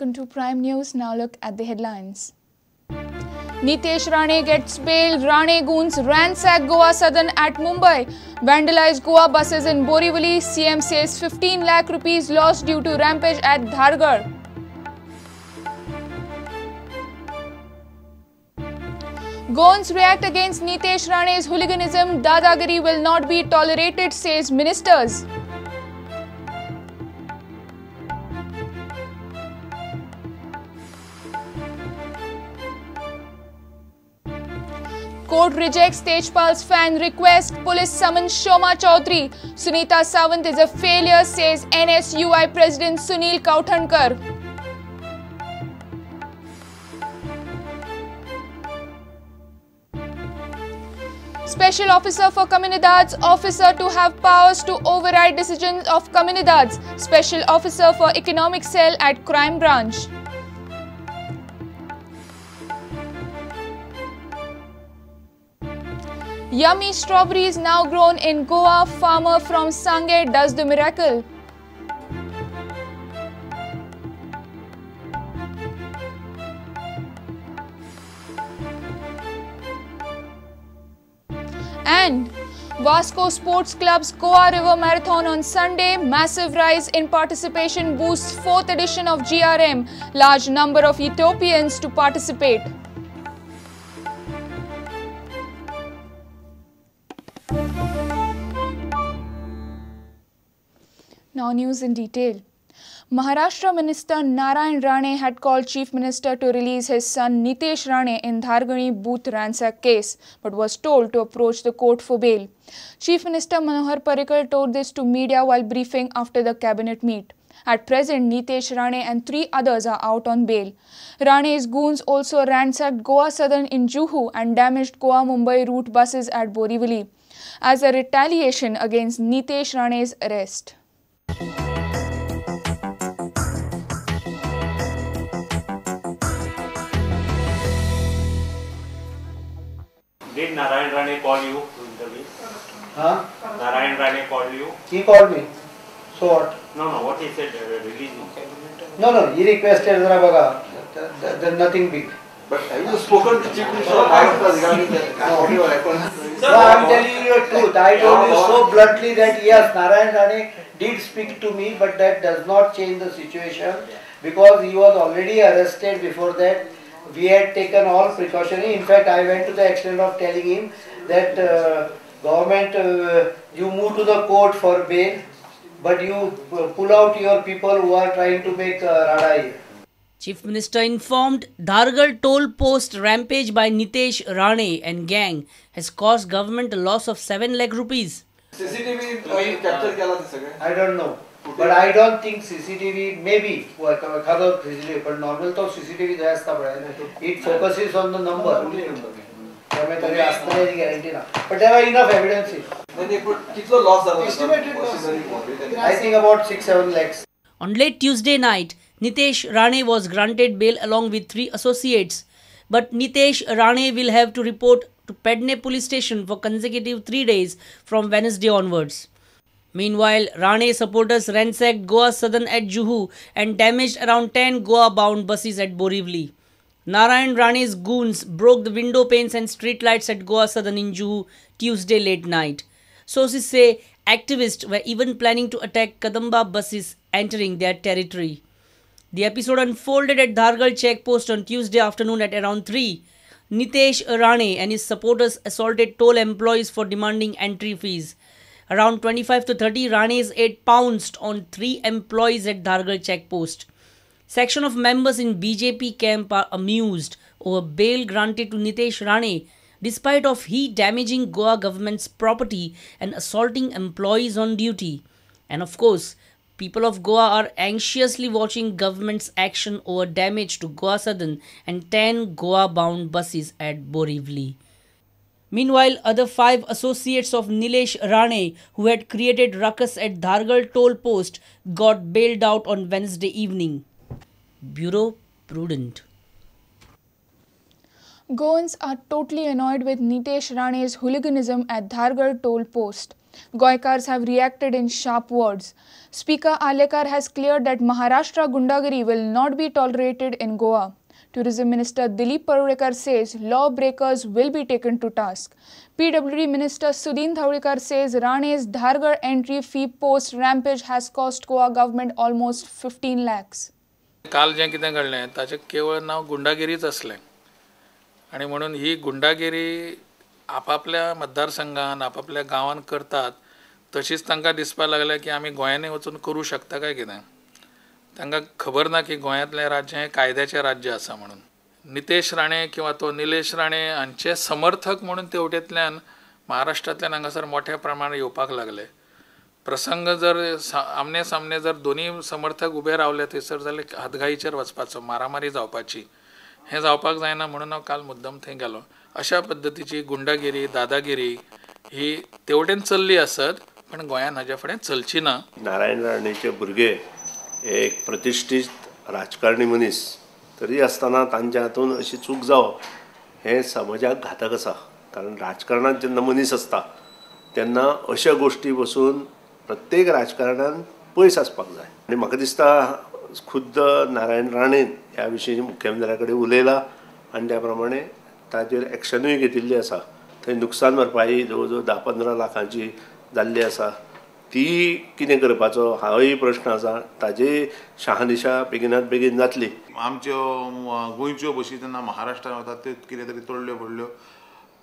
welcome to Prime News. Now look at the headlines. Nitesh Rane gets bail. Rane goons ransack Goa Southern at Mumbai. Vandalize Goa buses in Borivali. CM says 15 lakh rupees lost due to rampage at Dhargar. Goans react against Nitesh Rane's hooliganism. Dadagiri will not be tolerated, says ministers. Court rejects Tejpal's fan request. Police summons Shoma Chaudhary. Sunita Sawant is a failure, says NSUI President Sunil Kauthankar. Special Officer for Comunidades, officer to have powers to override decisions of Comunidades. Special Officer for Economic Cell at Crime Branch. Yummy strawberries now grown in Goa. Farmer from Sange does the miracle. And Vasco Sports Club's Goa River Marathon on Sunday. Massive rise in participation boosts 4th edition of GRM. Large number of Ethiopians to participate. Now news in detail. Maharashtra Minister Narayan Rane had called Chief Minister to release his son Nitesh Rane in Dhargani booth ransack case, but was told to approach the court for bail. Chief Minister Manohar Parrikar told this to media while briefing after the cabinet meet. At present, Nitesh Rane and 3 others are out on bail. Rane's goons also ransacked Goa Southern in Juhu and damaged Goa-Mumbai route buses at Borivali as a retaliation against Nitesh Rane's arrest. Did Narayan Rane call you to interview? Huh? Narayan Rane called you? He called me. So what? No, what he said, release. No, he requested Zarabaga. There's nothing big. But have you spoken to Chief Minister of Maharashtra regarding that? No, I'm telling you the truth. I told you so bluntly that yes, Narayan Rane did speak to me, but that does not change the situation because he was already arrested before that. We had taken all precautionary. In fact, I went to the extent of telling him that government, you move to the court for bail, but you pull out your people who are trying to make Rada here. Chief Minister informed Dhargar toll post rampage by Nitesh Rane and gang has cost government a loss of 7 lakh rupees. CCTV capture केला ते सगळे. I don't know. But I don't think CCTV, maybe, but normal तो CCTV there it focuses on the number. But there are enough evidences. I think about 6-7 lakhs. On late Tuesday night, Nitesh Rane was granted bail along with 3 associates. But Nitesh Rane will have to report to Pedne police station for consecutive 3 days from Wednesday onwards. Meanwhile, Rane supporters ransacked Goa Southern at Juhu and damaged around 10 Goa-bound buses at Borivali. Narayan Rane's goons broke the window panes and street lights at Goa Southern in Juhu Tuesday late night. Sources say activists were even planning to attack Kadamba buses entering their territory. The episode unfolded at Dhargal checkpost on Tuesday afternoon at around 3. Nitesh Rane and his supporters assaulted toll employees for demanding entry fees. Around 25 to 30 Rane's aide pounced on 3 employees at Dhargal checkpost. Section of members in BJP camp are amused over bail granted to Nitesh Rane despite of he damaging Goa government's property and assaulting employees on duty. And of course, people of Goa are anxiously watching government's action over damage to Goa Southern and 10 Goa-bound buses at Borivali. Meanwhile, other 5 associates of Nilesh Rane who had created ruckus at Dhargal toll post got bailed out on Wednesday evening. Bureau Prudent. Goans are totally annoyed with Nitesh Rane's hooliganism at Dhargar toll post. Goikars have reacted in sharp words. Speaker Alekar has cleared that Maharashtra Gundagiri will not be tolerated in Goa. Tourism Minister Dilip Parulekar says lawbreakers will be taken to task. PWD Minister Sudhin Dhawadekar says Rane's Dhargarh entry fee post rampage has cost Goa government almost 15 lakhs. काल जें कितें घडलें ताचें केवळ नांव गुंडागिरीच असलें आनी म्हणून ही गुंडागिरी आपापल्या मतदारसंघान आपापल्या गांवांत करतात तशीच तांकां दिसपाक लागल्या की आमी गोंयांनी वचून करूं शकता काय कितें तांकां खबर ना की गोंयांतलें राज्य हें कायद्याचें राज्य आसा म्हणून नितेश राणे किंवा तो निलेश राणे हांचे समर्थक म्हणून तेवटेंतल्यान महाराष्ट्रांतल्यान हांगासर मोठ्या प्रमाणात येवपाक लागले प्रसंग जर आमने सामने जर दोन्ही समर्थक उबे रावले थंयसर जाल्यार हातगाईचेर वचपाचो मारामारी जावपाची हें जावपाक जायना म्हणून हांव काल मुद्दम थंय गेलो अशा पद्दतीची गुंडागिरी दादागिरी ही तेवटेन चल्ली आसत पण गोंयांत हाजे फुडें चलची ना. नारायण राणेचे भुरगे हे एक प्रतिश्ठीत राजकारणी मनीस तरी आसतना तांच्या हातून अशी चूक जावप हें समाजाक घातक आसा कारण राजकारणांत जेन्ना मनीस आसता तेन्ना अशा गोश्टी पासून प्रत्येक राजकारणान पयस आसपाक जाय आनी म्हाका दिसता खुद्द नारायण राणेन ह्या विशीं मुख्यमंत्र्या कडेन उलयला आनी त्या प्रमाणे ताचेर एक्शनूय घेतिल्ली आसा. थंय नुकसान भरपाई जवळ जवळ 10-15 लाखांची जाल्ली आसा ती कितें करपाचो हाय प्रश्न आसा ताजी शहानिशा बेगिनात बेगीन जातली. आमच्यो गोंयच्यो बशी तेन्ना महाराष्ट्रांत वतात त्यो कितें तरी तोडल्यो पडल्यो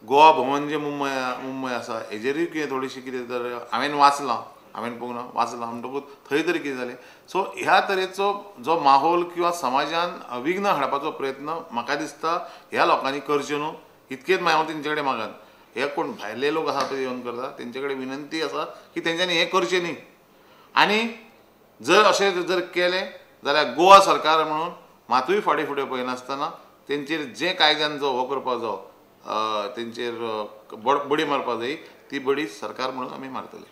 गोवा भवन जे मुंबय आसा हेजेरूय कितें थोडीशी कितें तर हांवें वाचलां म्हणटकूच थंय तरी कितें जालें. सो ह्या तरेचो जो माहोल किंवा समाजान विघ्न हाडपाचो प्रयत्न म्हाका दिसता ह्या लोकांनी करचे न्हू इतकेच हांव तेंचे कडेन मागन हे कोण भायले लोक आसा ते येवन करता तेंचे कडेन विनंती आसा की तेंच्यांनी हें करचें न्ही आनी जर अशें जर केलें जाल्यार गोवा सरकार म्हणून मातूय फाटीं फुडें पळयनासतना तेंचेर जे कायद्यान जो हो करपाक जाय तेंचेर बडी मारपाक जाय ती बडी सरकार म्हणून आमी मारतले.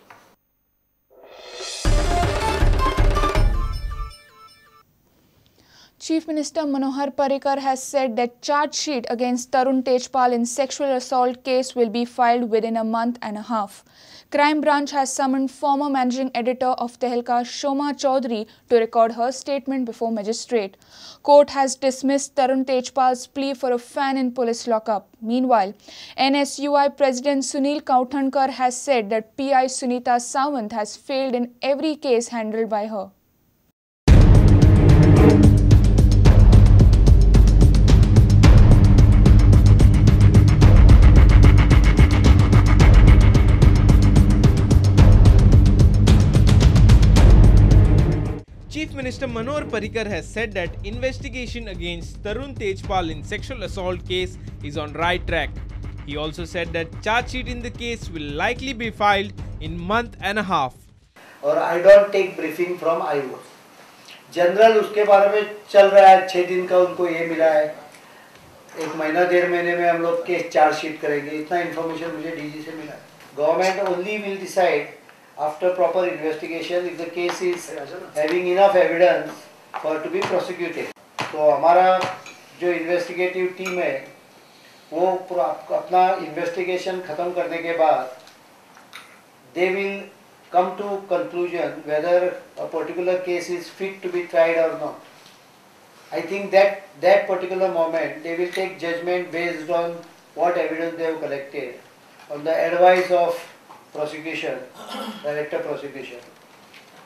Chief Minister Manohar Parrikar has said that charge sheet against Tarun Tejpal in sexual assault case will be filed within a month and a half. Crime Branch has summoned former managing editor of Tehelka Shoma Chaudhary to record her statement before magistrate. Court has dismissed Tarun Tejpal's plea for a fan in police lockup. Meanwhile, NSUI President Sunil Kauthankar has said that PI Sunita Sawant has failed in every case handled by her. Chief Minister Manohar Parrikar has said that investigation against Tarun Tejpal in sexual assault case is on right track. He also said that charge sheet in the case will likely be filed in month and a half. और I don't take briefing from IO. General उसके बारे में चल रहा है 6 दिन का उनको ये मिला है 1 महीना 1.5 महीने में हम लोग केस चार्ज शीट करेंगे इतना इन्फॉर्मेशन मुझे डीजी से मिला है. Government only will decide after proper investigation if the case is having enough evidence for to be prosecuted. तो हमारा जो investigative team है वो अपना investigation खत्म करने के बाद they will come to conclusion whether a particular case is fit to be tried or not. I think that particular moment they will take judgment based on what evidence they have collected, on the advice of prosecution, director prosecution,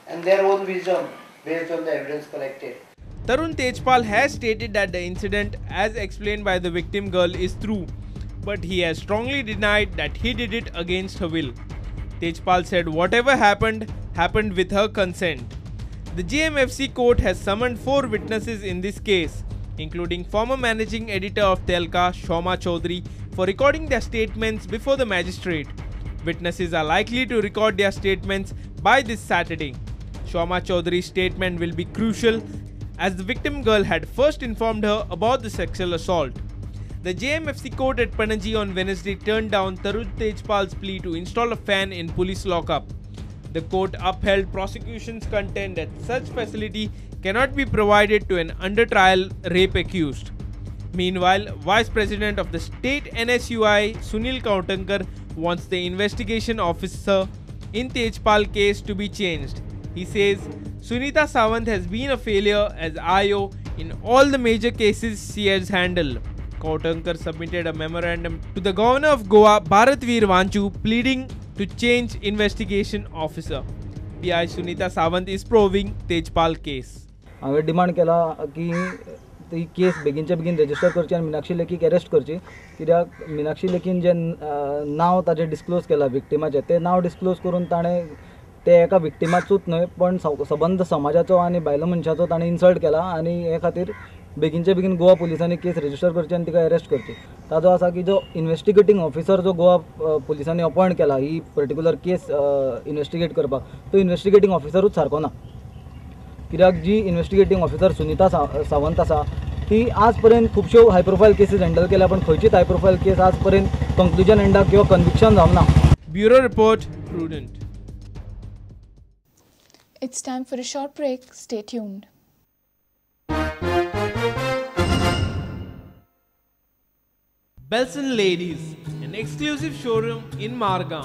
and their own wisdom based on the evidence collected. Tarun Tejpal has stated that the incident, as explained by the victim girl, is true, but he has strongly denied that he did it against her will. Tejpal said whatever happened with her consent. The JMFC court has summoned 4 witnesses in this case, including former managing editor of Tehelka Shoma Chaudhary, for recording their statements before the magistrate. Witnesses are likely to record their statements by this Saturday. Shoma Chaudhary's statement will be crucial as the victim girl had first informed her about the sexual assault. The JMFC court at Panaji on Wednesday turned down Tarun Tejpal's plea to install a fan in police lockup. The court upheld prosecution's content that such facility cannot be provided to an under-trial rape accused. Meanwhile, Vice President of the state NSUI Sunil Kauthankar wants the investigation officer in Tejpal case to be changed. He says Sunita Sawant has been a failure as IO in all the major cases she has handled. Kautankar submitted a memorandum to the Governor of Goa, Bharatveer Vanchu, pleading to change investigation officer. PI Sunita Sawant is probing Tejpal case. हांवें demand केला की ती case बेगीनच्या बेगीन register करची आनी Meenakshi लेखीक arrest करची, कित्याक मिनाक्षी लेखीन जे नांव ताजें डिस्क्लोज केलां विक्टिमाचें तें नांव डिस्क्लोज करून ताणें ते एका विक्टिमाचूच न्हय पण सबंद समाजाचो आनी बायलो मनशाचो ताणें इन्सल्ट केला आनी हे खातीर बेगीनच्या बेगीन गोवा पुलिसांनी केस रजिस्टर करची आनी तिका अरेस्ट करची. ताजो आसा की जो इन्वेस्टिगेटींग ऑफिसर जो गोवा पुलिसांनी अपॉयंट केला ही पर्टिक्युलर केस इन्वेस्टिगेट करपाक, तो इन्वेस्टिगेटींग ऑफिसरूच सारको ना. कित्याक जी इन्वेस्टिगेटींग ऑफिसर सुनीता सावंत आसा ती आज पर्यंत खुबश्यो हाय प्रोफायल केसीस हँडल केल्या पण खंयचीच हाय प्रोफायल केस आज पर्यंत कंक्लुजन एंडाक किंवा कन्विक्शन जावंक ना. Bureau Report, Prudent. It's time for a short break. Stay tuned. Belson Ladies, an exclusive showroom in Margam.